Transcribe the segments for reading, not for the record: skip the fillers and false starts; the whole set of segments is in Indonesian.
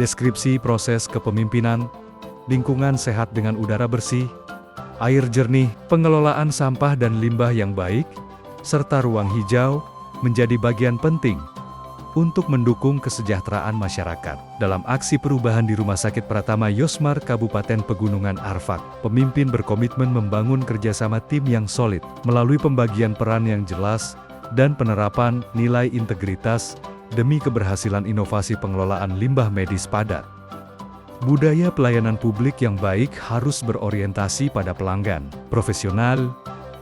Deskripsi proses kepemimpinan, lingkungan sehat dengan udara bersih, air jernih, pengelolaan sampah dan limbah yang baik, serta ruang hijau, menjadi bagian penting untuk mendukung kesejahteraan masyarakat. Dalam aksi perubahan di Rumah Sakit Pratama Yosmar Kabupaten Pegunungan Arfak, pemimpin berkomitmen membangun kerjasama tim yang solid, melalui pembagian peran yang jelas, dan penerapan nilai integritas, demi keberhasilan inovasi pengelolaan limbah medis padat. Budaya pelayanan publik yang baik harus berorientasi pada pelanggan, profesional,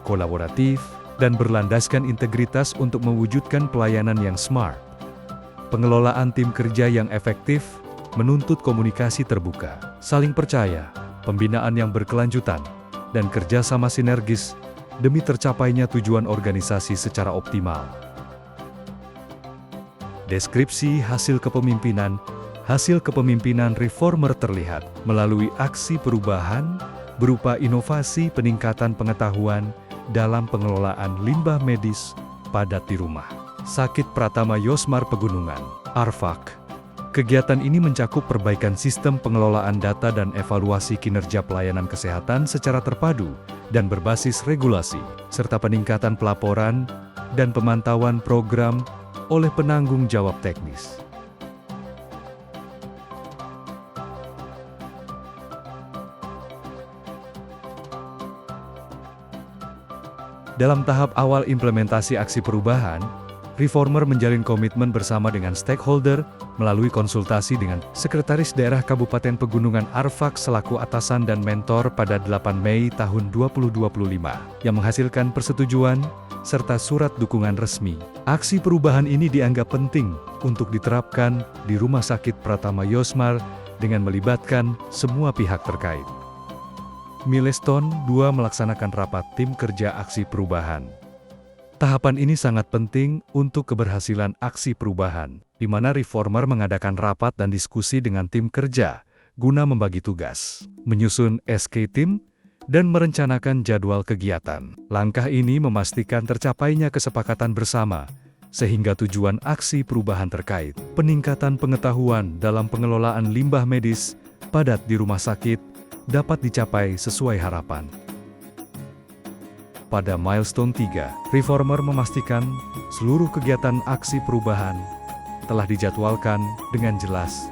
kolaboratif, dan berlandaskan integritas untuk mewujudkan pelayanan yang smart. Pengelolaan tim kerja yang efektif menuntut komunikasi terbuka, saling percaya, pembinaan yang berkelanjutan, dan kerjasama sinergis demi tercapainya tujuan organisasi secara optimal. Deskripsi hasil kepemimpinan reformer terlihat melalui aksi perubahan berupa inovasi peningkatan pengetahuan dalam pengelolaan limbah medis padat di Rumah Sakit Pratama Yosmar Pegunungan Arfak. Kegiatan ini mencakup perbaikan sistem pengelolaan data dan evaluasi kinerja pelayanan kesehatan secara terpadu dan berbasis regulasi, serta peningkatan pelaporan dan pemantauan program oleh penanggung jawab teknis. Dalam tahap awal implementasi aksi perubahan, reformer menjalin komitmen bersama dengan stakeholder melalui konsultasi dengan Sekretaris Daerah Kabupaten Pegunungan Arfak selaku atasan dan mentor pada 8 Mei tahun 2025 yang menghasilkan persetujuan serta surat dukungan resmi. Aksi perubahan ini dianggap penting untuk diterapkan di Rumah Sakit Pratama Yosmar dengan melibatkan semua pihak terkait. Milestone 2 melaksanakan rapat tim kerja aksi perubahan. Tahapan ini sangat penting untuk keberhasilan aksi perubahan, di mana reformer mengadakan rapat dan diskusi dengan tim kerja, guna membagi tugas, menyusun SK tim, dan merencanakan jadwal kegiatan. Langkah ini memastikan tercapainya kesepakatan bersama, sehingga tujuan aksi perubahan terkait peningkatan pengetahuan dalam pengelolaan limbah medis padat di rumah sakit dapat dicapai sesuai harapan. Pada milestone 3, reformer memastikan seluruh kegiatan aksi perubahan telah dijadwalkan dengan jelas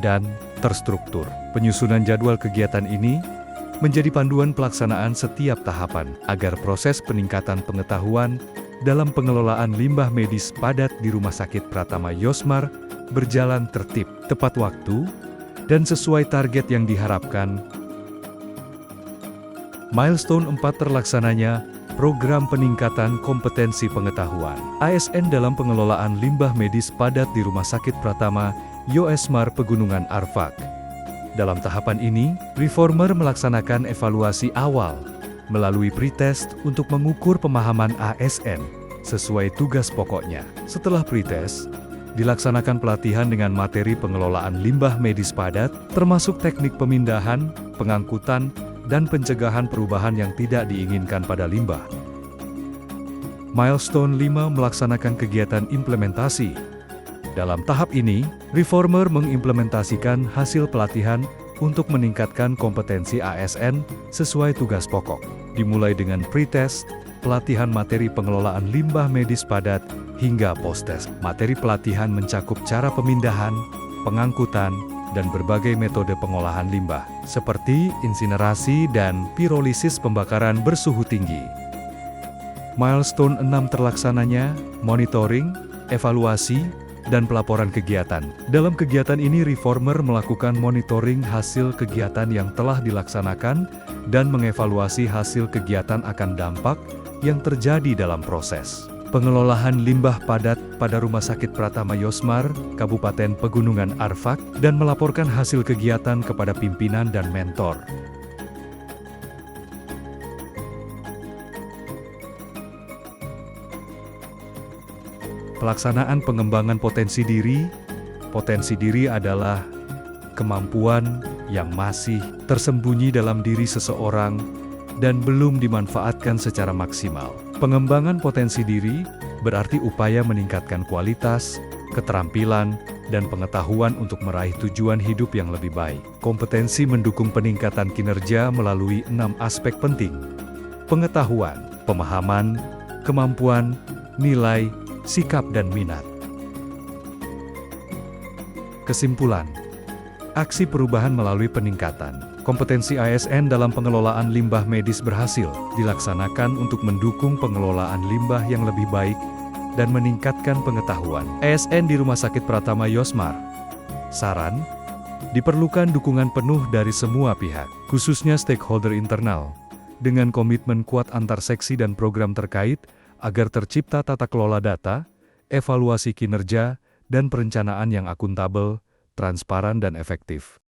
dan terstruktur. Penyusunan jadwal kegiatan ini menjadi panduan pelaksanaan setiap tahapan agar proses peningkatan pengetahuan dalam pengelolaan limbah medis padat di Rumah Sakit Pratama Yosmar berjalan tertib, tepat waktu, dan sesuai target yang diharapkan. Milestone 4 terlaksananya Program Peningkatan Kompetensi Pengetahuan ASN dalam pengelolaan limbah medis padat di Rumah Sakit Pratama Yosmar Pegunungan Arfak. Dalam tahapan ini, reformer melaksanakan evaluasi awal melalui pretest untuk mengukur pemahaman ASN sesuai tugas pokoknya. Setelah pretest, dilaksanakan pelatihan dengan materi pengelolaan limbah medis padat, termasuk teknik pemindahan, pengangkutan, dan pencegahan perubahan yang tidak diinginkan pada limbah. Milestone 5 melaksanakan kegiatan implementasi. Dalam tahap ini, reformer mengimplementasikan hasil pelatihan untuk meningkatkan kompetensi ASN sesuai tugas pokok. Dimulai dengan pretest, pelatihan materi pengelolaan limbah medis padat, hingga post-test. Materi pelatihan mencakup cara pemindahan, pengangkutan, dan berbagai metode pengolahan limbah, seperti insinerasi dan pirolisis pembakaran bersuhu tinggi. Milestone 6 terlaksananya monitoring, evaluasi, dan pelaporan kegiatan. Dalam kegiatan ini, reformer melakukan monitoring hasil kegiatan yang telah dilaksanakan dan mengevaluasi hasil kegiatan akan dampak yang terjadi dalam proses pengelolaan limbah padat pada Rumah Sakit Pratama Yosmar, Kabupaten Pegunungan Arfak, dan melaporkan hasil kegiatan kepada pimpinan dan mentor. Pelaksanaan pengembangan potensi diri. Potensi diri adalah kemampuan yang masih tersembunyi dalam diri seseorang dan belum dimanfaatkan secara maksimal. Pengembangan potensi diri berarti upaya meningkatkan kualitas, keterampilan, dan pengetahuan untuk meraih tujuan hidup yang lebih baik. Kompetensi mendukung peningkatan kinerja melalui 6 aspek penting: pengetahuan, pemahaman, kemampuan, nilai, sikap dan minat. Kesimpulan, aksi perubahan melalui peningkatan kompetensi ASN dalam pengelolaan limbah medis berhasil dilaksanakan untuk mendukung pengelolaan limbah yang lebih baik dan meningkatkan pengetahuan ASN di Rumah Sakit Pratama Yosmar. Saran, diperlukan dukungan penuh dari semua pihak, khususnya stakeholder internal, dengan komitmen kuat antar seksi dan program terkait agar tercipta tata kelola data, evaluasi kinerja, dan perencanaan yang akuntabel, transparan dan efektif.